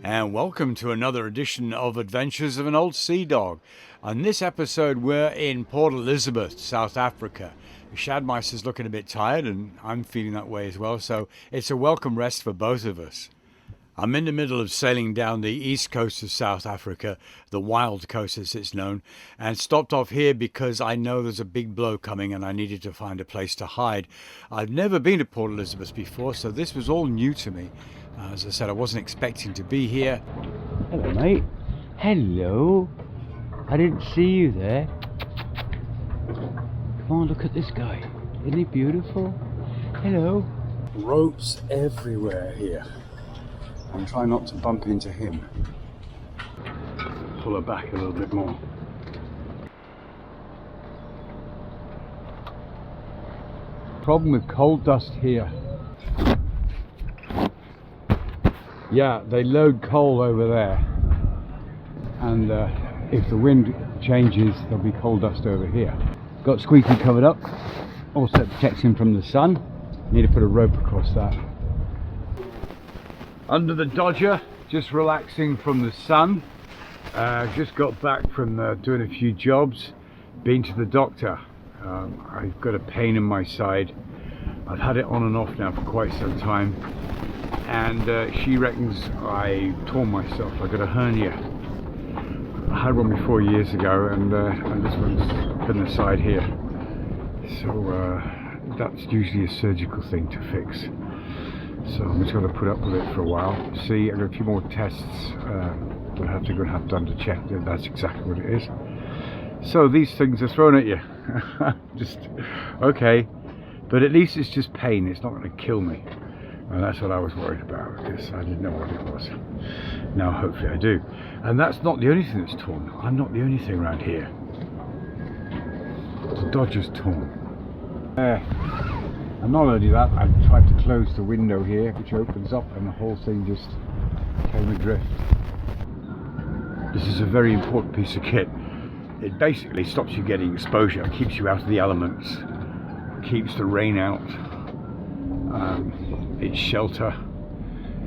and welcome to another edition of Adventures of an Old Seadog. On this episode we're in Port Elizabeth, South Africa. Shadmeister's looking a bit tired and I'm feeling that way as well, so it's a welcome rest for both of us. I'm in the middle of sailing down the east coast of South Africa, the Wild Coast as it's known, and stopped off here because I know there's a big blow coming and I needed to find a place to hide. I've never been to Port Elizabeth before, so this was all new to me. As I said, I wasn't expecting to be here. Hello, mate. Hello. I didn't see you there. Come on, look at this guy. Isn't he beautiful? Hello. Ropes everywhere here. And try not to bump into him. Pull her back a little bit more. Problem with coal dust here. Yeah, they load coal over there. And if the wind changes, there'll be coal dust over here. Got Squeaky covered up. Also protects him from the sun. Need to put a rope across that. Under the Dodger, just relaxing from the sun. Just got back from doing a few jobs. Been to the doctor. I've got a pain in my side. I've had it on and off now for quite some time. And she reckons I tore myself. I got a hernia. I had one before years ago, and this one's up in the side here. So that's usually a surgical thing to fix. So I'm just going to put up with it for a while. See, I've got a few more tests we'll have to have done to check that that's exactly what it is. So these things are thrown at you. Just, okay. But at least it's just pain. It's not going to kill me. And that's what I was worried about, because I didn't know what it was. Now hopefully I do. And that's not the only thing that's torn. I'm not the only thing around here. The Dodger's torn. And not only that, I've tried to close the window here, which opens up, and the whole thing just came adrift. This is a very important piece of kit. It basically stops you getting exposure, keeps you out of the elements, keeps the rain out. It's shelter.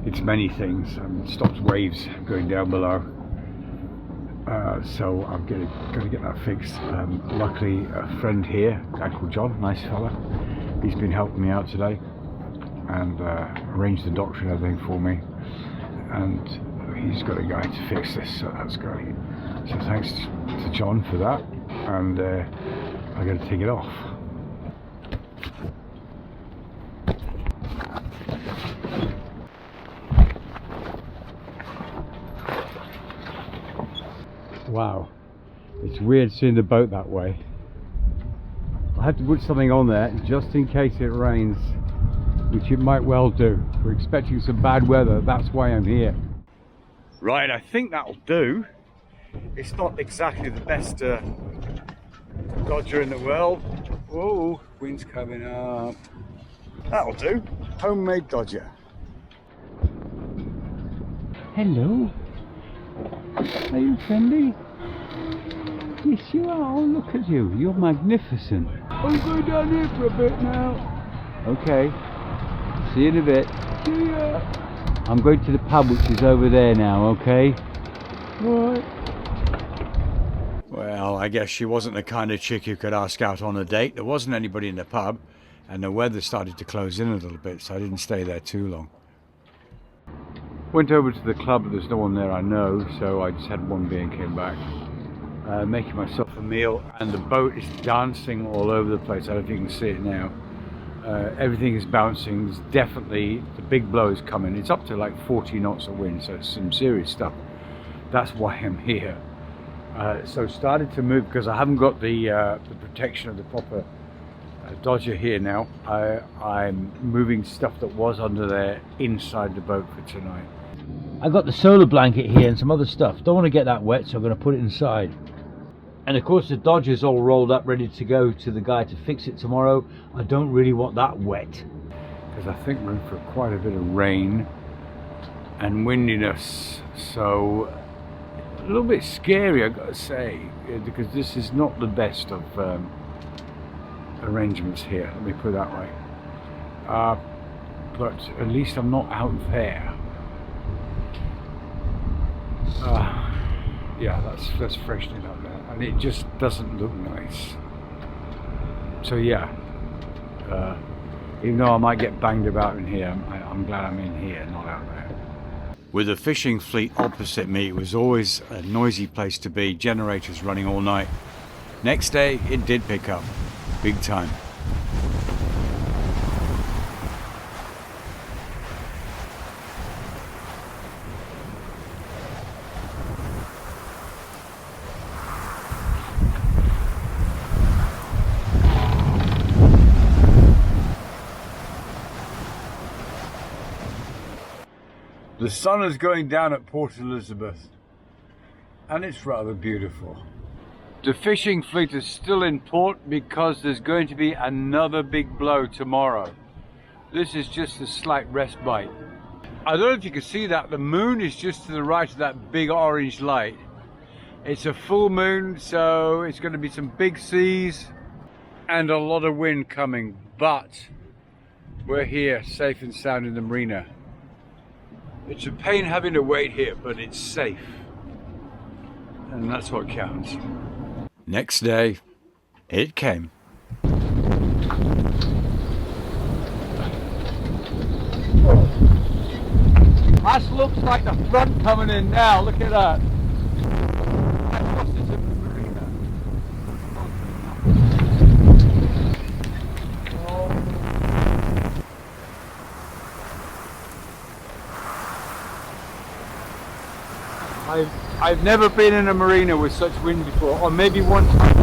It's many things. Stops waves going down below. So I'm going to get that fixed. Luckily, a friend here, a guy called John, nice fella. He's been helping me out today and arranged the doctor and everything for me, and he's got a guy to fix this, so that's great. So thanks to John for that, and I'm going to take it off. Wow, it's weird seeing the boat that way. I have to put something on there just in case it rains, which it might well do. We're expecting some bad weather, that's why I'm here. Right, I think that'll do. It's not exactly the best Dodger in the world. Whoa, wind's coming up. That'll do. Homemade Dodger. Hello. Are you friendly? Yes, you are. Oh, look at you. You're magnificent. I'll go down here for a bit now. Okay. See you in a bit. See ya. I'm going to the pub, which is over there now, okay? Right. Well, I guess she wasn't the kind of chick you could ask out on a date. There wasn't anybody in the pub, and the weather started to close in a little bit, so I didn't stay there too long. Went over to the club, but there's no one there I know, so I just had one beer and came back. Making myself a meal, and the boat is dancing all over the place. I don't know if you can see it now. Everything is bouncing. There's definitely, the big blow is coming. It's up to like 40 knots of wind, so it's some serious stuff. That's why I'm here. So started to move, because I haven't got the protection of the proper Dodger here now. I'm moving stuff that was under there inside the boat for tonight. I got the solar blanket here and some other stuff. Don't want to get that wet, so I'm going to put it inside. And of course the Dodger's all rolled up, ready to go to the guy to fix it tomorrow. I don't really want that wet, because I think we're in for quite a bit of rain and windiness. So a little bit scary, I've got to say, because this is not the best of arrangements here, let me put it that way. But at least I'm not out there. Yeah, that's freshening up there, and it just doesn't look nice. So yeah, even though I might get banged about in here, I'm glad I'm in here, not out there. With the fishing fleet opposite me, it was always a noisy place to be, generators running all night. Next day, it did pick up, big time. The sun is going down at Port Elizabeth, and it's rather beautiful. The fishing fleet is still in port because there's going to be another big blow tomorrow. This is just a slight respite. I don't know if you can see that, the moon is just to the right of that big orange light. It's a full moon, so it's going to be some big seas and a lot of wind coming, but we're here safe and sound in the marina. It's a pain having to wait here, but it's safe. And that's what counts. Next day, it came. That looks like the front coming in now, look at that. I've never been in a marina with such wind before, or maybe one time.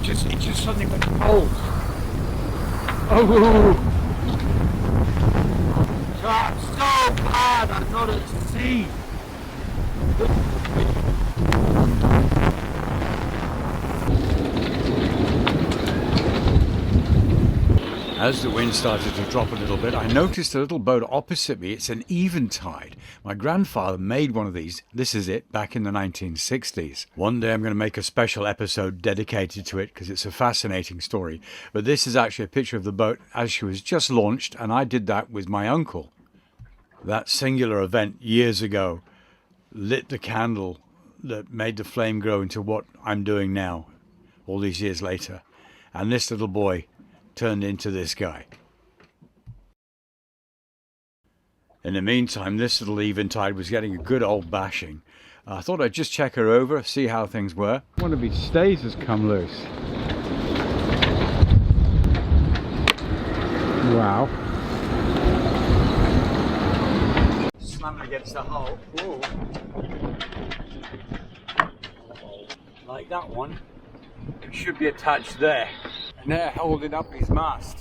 It just suddenly went cold. Oh, I'm so glad I'm not at sea. As the wind started to drop a little bit, I noticed a little boat opposite me. It's an eventide. My grandfather made one of these. This is it, back in the 1960s. One day I'm going to make a special episode dedicated to it because it's a fascinating story. But this is actually a picture of the boat as she was just launched, and I did that with my uncle. That singular event years ago lit the candle that made the flame grow into what I'm doing now, all these years later. And this little boy turned into this guy. In the meantime, this little eventide was getting a good old bashing. I thought I'd just check her over, see how things were. One of his stays has come loose. Wow. Slamming against the hull. Whoa. Like that one. It should be attached there. And they're holding up his mast.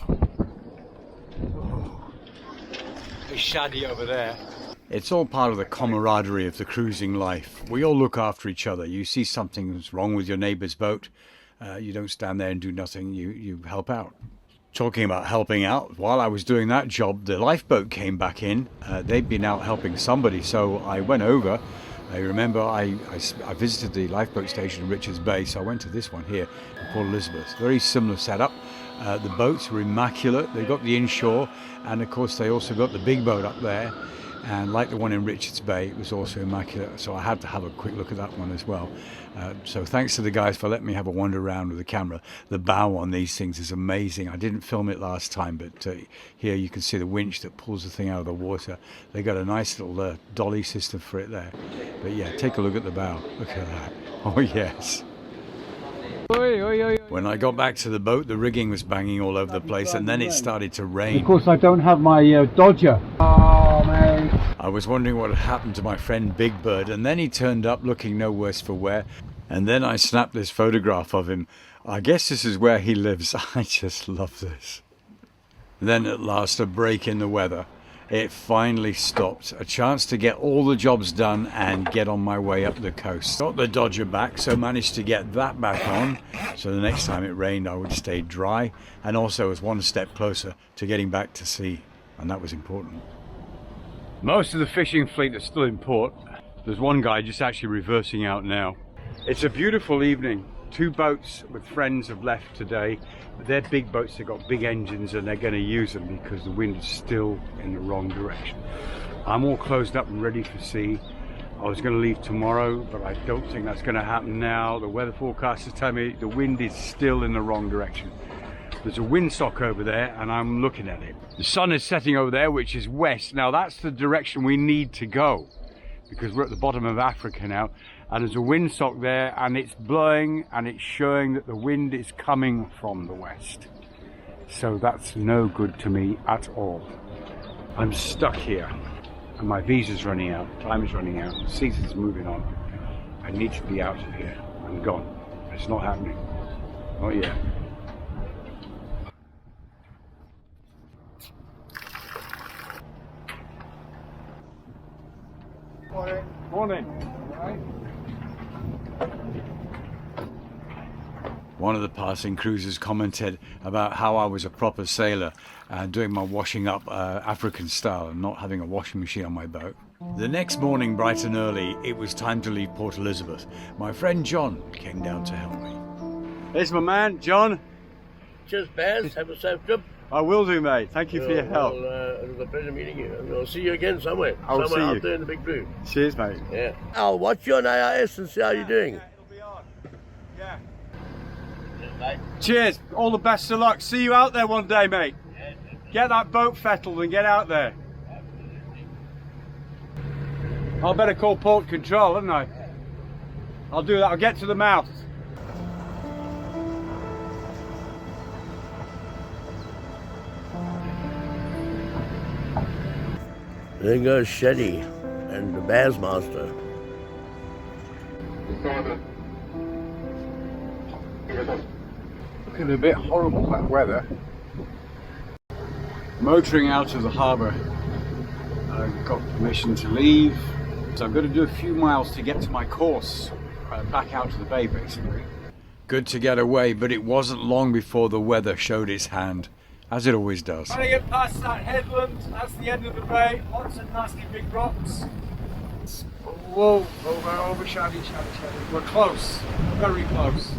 There's Shaddy over there. It's all part of the camaraderie of the cruising life. We all look after each other. You see something's wrong with your neighbour's boat, you don't stand there and do nothing, you help out. Talking about helping out, while I was doing that job, the lifeboat came back in. They'd been out helping somebody, so I went over. I remember I visited the lifeboat station in Richards Bay, so I went to this one here in Port Elizabeth. Very similar setup. The boats were immaculate. They got the inshore, and of course they also got the big boat up there. And like the one in Richards Bay, it was also immaculate, so I had to have a quick look at that one as well. So thanks to the guys for letting me have a wander around with the camera. The bow on these things is amazing. I didn't film it last time, but here you can see the winch that pulls the thing out of the water. They got a nice little dolly system for it there. But yeah, take a look at the bow. Look at that. Oh yes. When I got back to the boat, the rigging was banging all over the place, and then it started to rain. Of course, I don't have my Dodger. Oh, man. I was wondering what had happened to my friend Big Bird, and then he turned up looking no worse for wear. And then I snapped this photograph of him. I guess this is where he lives. I just love this. Then at last, a break in the weather. It finally stopped. A chance to get all the jobs done and get on my way up the coast. Got the Dodger back, so managed to get that back on. So the next time it rained, I would stay dry. And also was one step closer to getting back to sea. And that was important. Most of the fishing fleet is still in port. There's one guy just actually reversing out now. It's a beautiful evening. 2 boats with friends have left today. They're big boats, they've got big engines and they're going to use them because the wind is still in the wrong direction. I'm all closed up and ready for sea. I was going to leave tomorrow, but I don't think that's going to happen now. The weather forecasters tell me the wind is still in the wrong direction. There's a windsock over there and I'm looking at it. The sun is setting over there, which is west. Now that's the direction we need to go because we're at the bottom of Africa now. And there's a windsock there and it's blowing and it's showing that the wind is coming from the west. So that's no good to me at all. I'm stuck here and my visa's running out, time is running out, the season's moving on. I need to be out of here. I'm gone. It's not happening. Not yet. Morning. Morning. One of the passing cruisers commented about how I was a proper sailor and doing my washing up African style and not having a washing machine on my boat. The next morning, bright and early, it was time to leave Port Elizabeth. My friend John came down to help me. Here's my man, John. Cheers, Baz. Have a safe trip. I will do, mate. Thank you for your help. Well, it was a pleasure meeting you. I'll see you again somewhere. I will see you. Out there in the big blue. Cheers, mate. Yeah. I'll watch you on AIS and see how you're doing. Yeah, it'll be on. Yeah. Cheers. All the best of luck. See you out there one day, mate. Get that boat fettled and get out there. I better call port control, hadn't I? I'll do that. I'll get to the mouth. There goes Sheddy and the Baz Master. Looking a bit horrible, that weather. Motoring out of the harbour. I've got permission to leave. So I'm going to do a few miles to get to my course. Back out to the bay, basically. Good to get away, but it wasn't long before the weather showed its hand, as it always does. Trying to get past that headland, that's the end of the bay. Lots of nasty big rocks. Whoa, over, shabby. We're close, very close.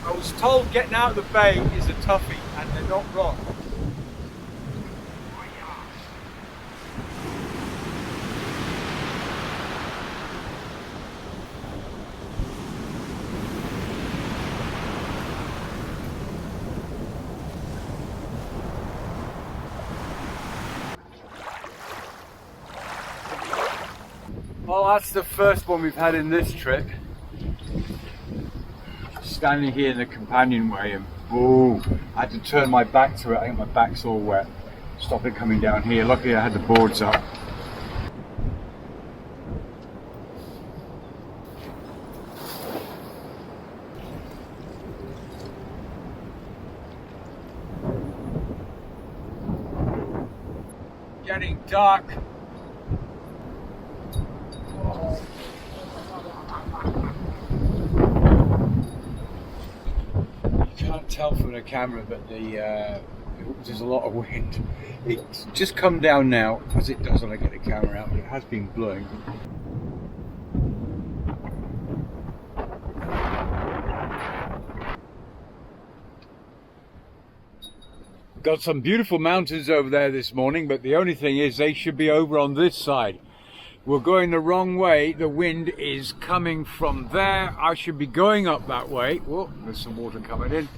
I was told getting out of the bay is a toughie, and they're not wrong. Well, that's the first one we've had in this trip. Standing here in the companionway and boom, I had to turn my back to it. I think my back's all wet. Stop it coming down here. Luckily I had the boards up. Getting dark. Can't tell from the camera, but there's a lot of wind. It's just come down now, as it does when I get the camera out, but it has been blowing. Got some beautiful mountains over there this morning, but the only thing is they should be over on this side. We're going the wrong way. The wind is coming from there. I should be going up that way. Whoa, there's some water coming in.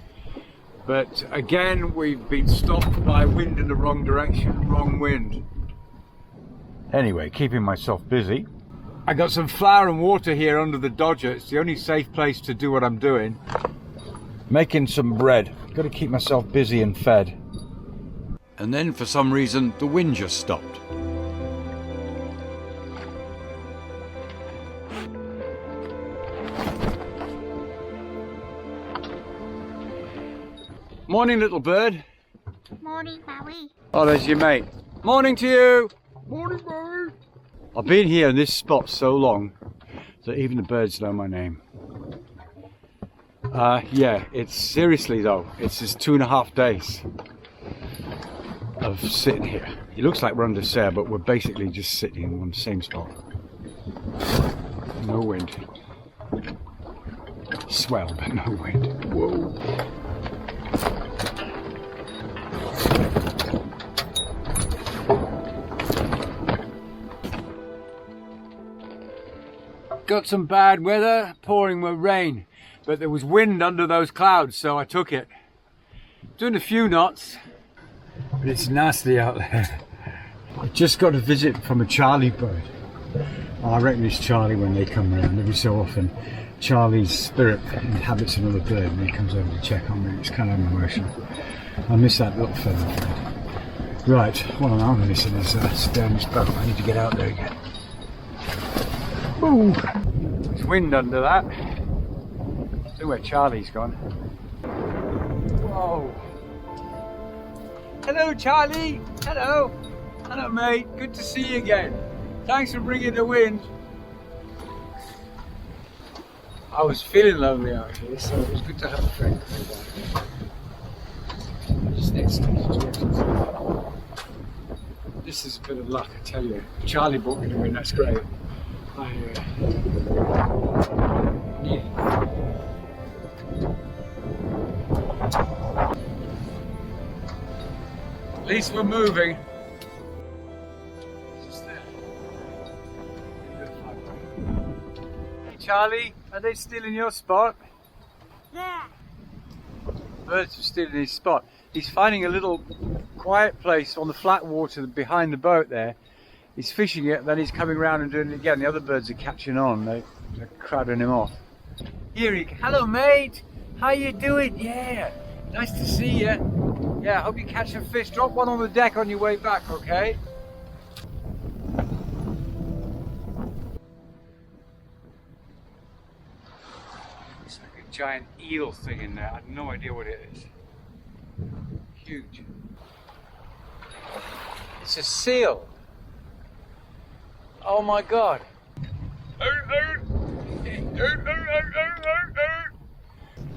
But again, we've been stopped by wind in the wrong direction, wrong wind. Anyway, keeping myself busy. I got some flour and water here under the Dodger. It's the only safe place to do what I'm doing. Making some bread. Got to keep myself busy and fed. And then for some reason, the wind just stopped. Morning, little bird. Morning, Maui. Oh, there's your mate. Morning to you. Morning, bird. I've been here in this spot so long that even the birds know my name. Yeah, it's seriously though, it's just 2.5 days of sitting here. It looks like we're under sail, but we're basically just sitting in the same spot. no wind. Swell, but no wind. Whoa. Got some bad weather, pouring with rain, but there was wind under those clouds, so I took it. Doing a few knots, but it's nasty out there. I just got a visit from a Charlie bird. I reckon it's Charlie when they come around. Every so often, Charlie's spirit inhabits another bird and he comes over to check on me. It's kind of emotional. I miss that little feather. Right, what I'm missing is stay on this boat. I need to get out there again. Ooh. There's wind under that. See where Charlie's gone. Whoa. Hello Charlie. Hello. Hello mate. Good to see you again. Thanks for bringing the wind. I was feeling lonely out here, so it was good to have a friend coming down. Just next to me. This is a bit of luck, I tell you. Charlie brought me the wind. That's great. Yeah. At least we're moving. Just there. Hey Charlie, are they still in your spot? Yeah. Birds are still in his spot. He's finding a little quiet place on the flat water behind the boat there. He's fishing it, then he's coming around and doing it again. The other birds are catching on. They're crowding him off. Here he, hello mate. How you doing? Yeah. Nice to see you. Yeah, hope you catch some fish. Drop one on the deck on your way back, okay? It's like a giant eel thing in there. I have no idea what it is. Huge. It's a seal. Oh my god.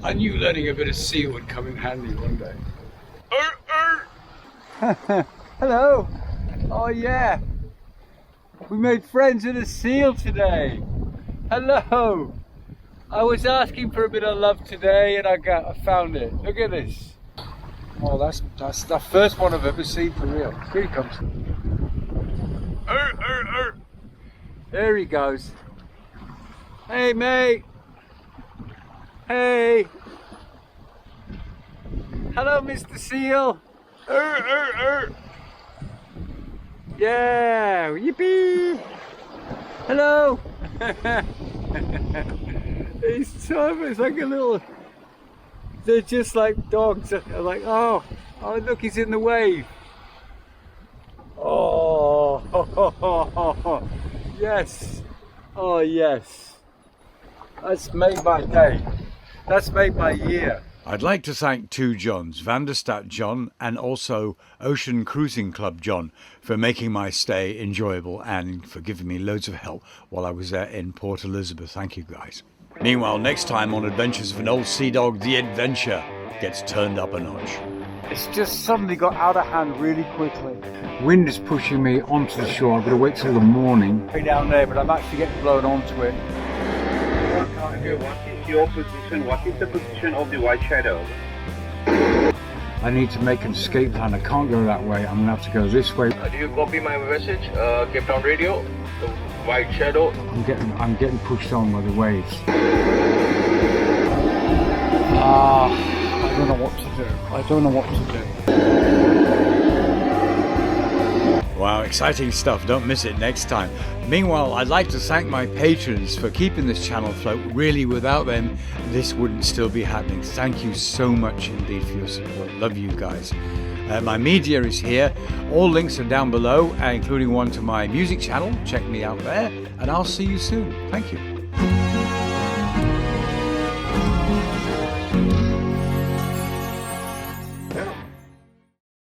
I knew learning a bit of seal would come in handy one day. Hello. Oh yeah. We made friends with a seal today. Hello. I was asking for a bit of love today and I found it. Look at this. Oh, that's the first one I've ever seen for real. Here he comes. There he goes. Hey mate. Hey. Hello Mr. Seal. Yeah, yippee. Hello. It's like a little, they're just like dogs. They're like, oh look, he's in the wave. Oh, yes. Oh, yes. That's made my day. That's made my year. I'd like to thank two Johns, Van der Stadt John and also Ocean Cruising Club John, for making my stay enjoyable and for giving me loads of help while I was there in Port Elizabeth. Thank you guys. Meanwhile, next time on Adventures of an Old Seadog, the adventure gets turned up a notch. It's just suddenly got out of hand really quickly. Wind is pushing me onto the shore. I'm going to wait till the morning. Way down there, but I'm actually getting blown onto it. What is your position? What is the position of the white shadow? I need to make an escape plan. I can't go that way. I'm going to have to go this way. Do you copy my message? Cape Town Radio, the white shadow. I'm getting pushed on by the waves. I don't know what to do. I don't know what to do. Wow, exciting stuff. Don't miss it next time. Meanwhile, I'd like to thank my patrons for keeping this channel afloat. Really, without them, this wouldn't still be happening. Thank you so much indeed for your support. Love you guys. My media is here. All links are down below, including one to my music channel. Check me out there, and I'll see you soon. Thank you.